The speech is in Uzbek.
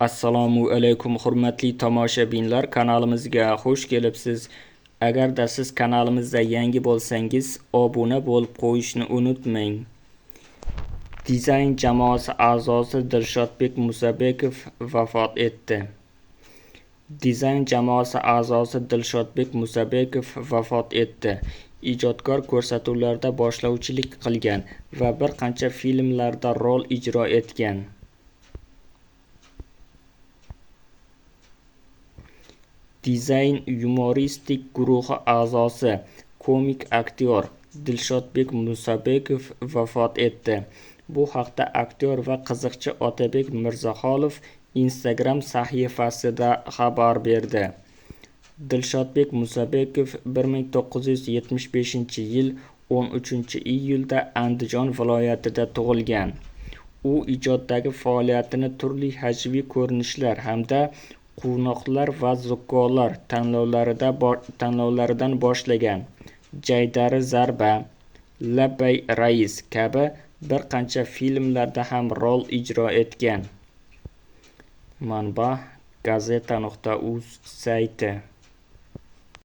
Assalomu alaykum hurmatli tomoshabinlar, kanalimizga xush kelibsiz. Agarda siz kanalimizda yangi bo'lsangiz, obuna bo'lib qo'yishni unutmang. Dizayn jamoasi a'zosi Dilshodbek Musabekov vafot etdi. Dizayn jamoasi a'zosi Dilshodbek Musabekov vafot etdi. Ijodkor ko'rsatuvlarda boshlovchilik qilgan va bir qancha filmlarda rol ijro etgan. Dizayn yumoristik guruhi a'zosi, komik aktyor Dilshodbek Musabekov vafot etdi. Bu haqda aktyor va qiziqchi Otabek Mirzaxolov Instagram sahifasida xabar berdi. Dilshodbek Musabekov 1975-yil 13-iyulda Andijon viloyatida tug'ilgan. U ijoddagi faoliyatini turli hajviy ko'rinishlar hamda quvnoqlar va zukkolar tanlovlaridan boshlagan. Jaydari zarba, Labbay rais kabi bir qancha filmlarda ham rol ijro etgan. Manba: gazeta.uz sayti.